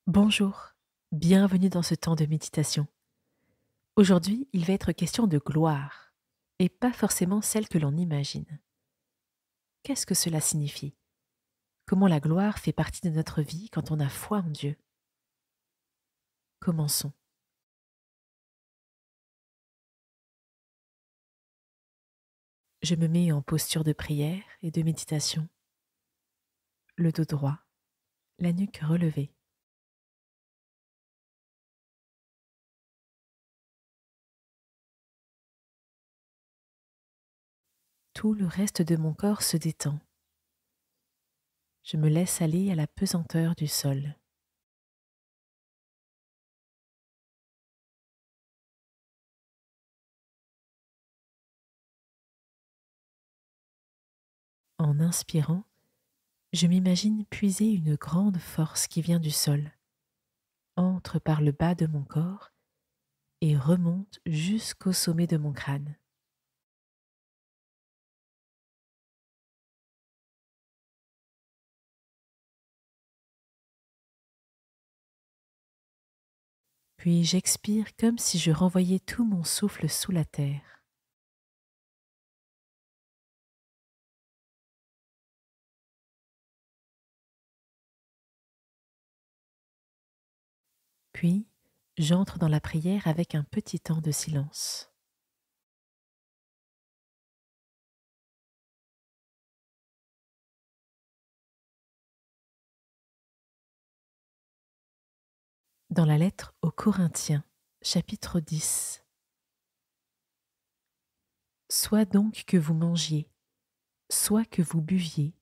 Bonjour, bienvenue dans ce temps de méditation. Aujourd'hui, il va être question de gloire, et pas forcément celle que l'on imagine. Qu'est-ce que cela signifie? Comment la gloire fait partie de notre vie quand on a foi en Dieu? Commençons. Je me mets en posture de prière et de méditation, le dos droit, la nuque relevée. Tout le reste de mon corps se détend. Je me laisse aller à la pesanteur du sol. En inspirant, je m'imagine puiser une grande force qui vient du sol, entre par le bas de mon corps et remonte jusqu'au sommet de mon crâne. Puis j'expire comme si je renvoyais tout mon souffle sous la terre. Puis j'entre dans la prière avec un petit temps de silence. Dans la lettre aux Corinthiens, chapitre 10. Soit donc que vous mangiez, soit que vous buviez,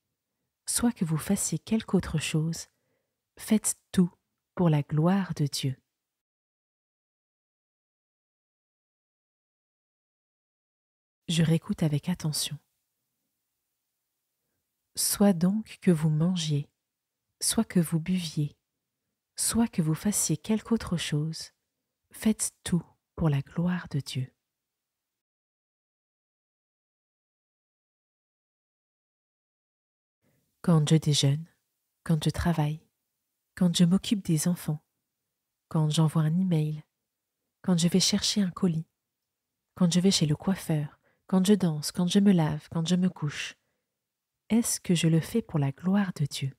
soit que vous fassiez quelque autre chose, faites tout pour la gloire de Dieu. Je réécoute avec attention. Soit donc que vous mangiez, soit que vous buviez, soit que vous fassiez quelque autre chose, faites tout pour la gloire de Dieu. Quand je déjeune, quand je travaille, quand je m'occupe des enfants, quand j'envoie un email, quand je vais chercher un colis, quand je vais chez le coiffeur, quand je danse, quand je me lave, quand je me couche, est-ce que je le fais pour la gloire de Dieu?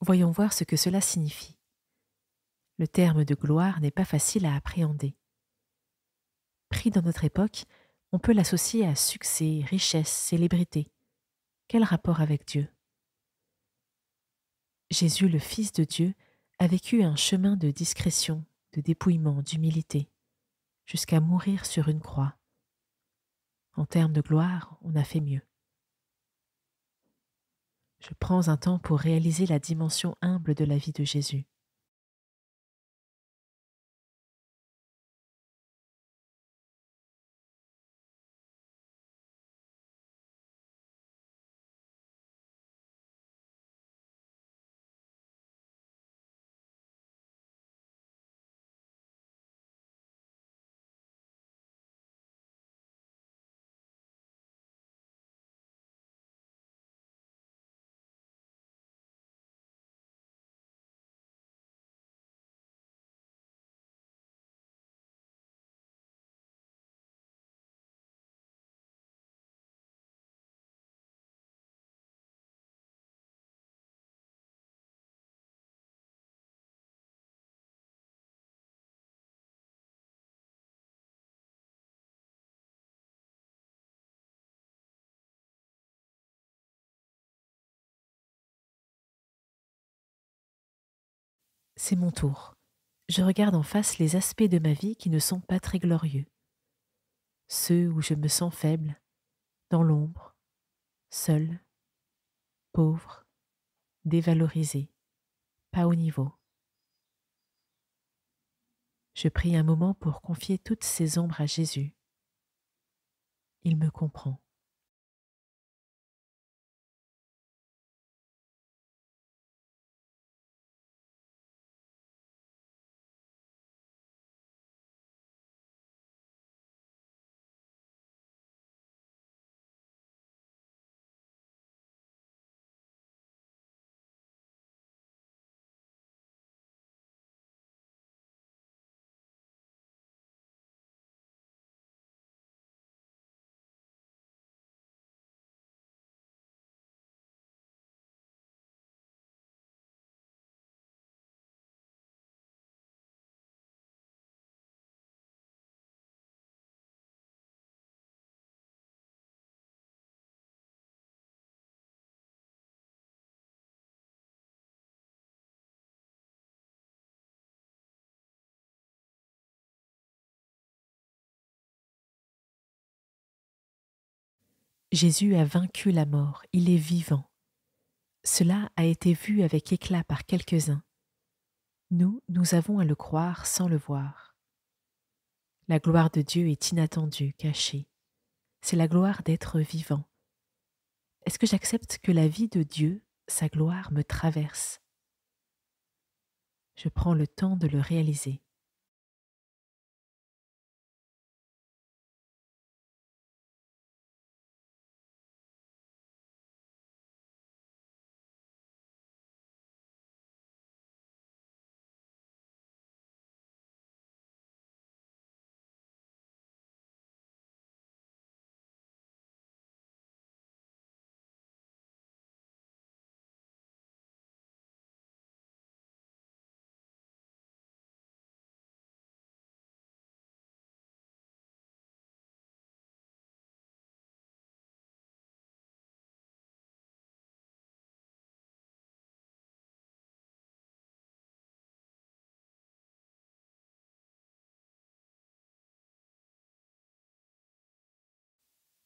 Voyons voir ce que cela signifie. Le terme de gloire n'est pas facile à appréhender. Pris dans notre époque, on peut l'associer à succès, richesse, célébrité. Quel rapport avec Dieu? Jésus, le Fils de Dieu, a vécu un chemin de discrétion, de dépouillement, d'humilité, jusqu'à mourir sur une croix. En termes de gloire, on a fait mieux. Je prends un temps pour réaliser la dimension humble de la vie de Jésus. C'est mon tour. Je regarde en face les aspects de ma vie qui ne sont pas très glorieux. Ceux où je me sens faible, dans l'ombre, seul, pauvre, dévalorisé, pas au niveau. Je prie un moment pour confier toutes ces ombres à Jésus. Il me comprend. Jésus a vaincu la mort, il est vivant. Cela a été vu avec éclat par quelques-uns. Nous avons à le croire sans le voir. La gloire de Dieu est inattendue, cachée. C'est la gloire d'être vivant. Est-ce que j'accepte que la vie de Dieu, sa gloire, me traverse? Je prends le temps de le réaliser.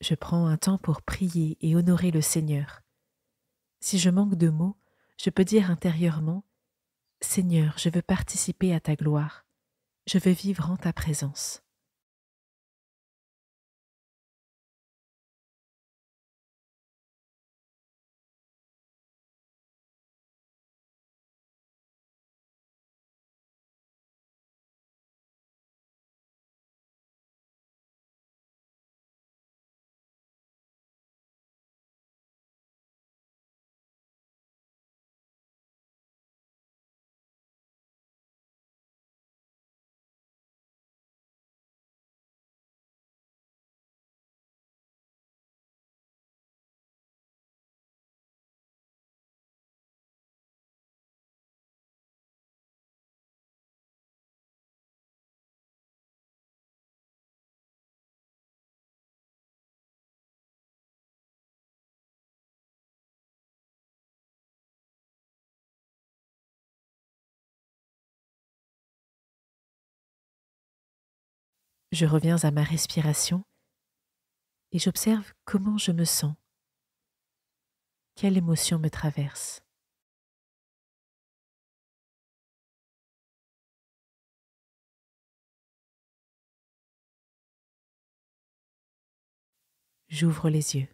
Je prends un temps pour prier et honorer le Seigneur. Si je manque de mots, je peux dire intérieurement: Seigneur, je veux participer à ta gloire. Je veux vivre en ta présence. Je reviens à ma respiration et j'observe comment je me sens, quelle émotion me traverse. J'ouvre les yeux.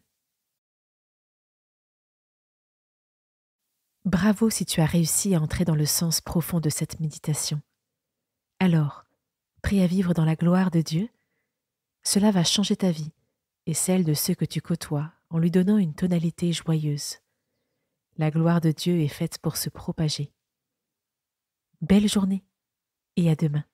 Bravo si tu as réussi à entrer dans le sens profond de cette méditation. Alors, prêt à vivre dans la gloire de Dieu? Cela va changer ta vie et celle de ceux que tu côtoies en lui donnant une tonalité joyeuse. La gloire de Dieu est faite pour se propager. Belle journée et à demain.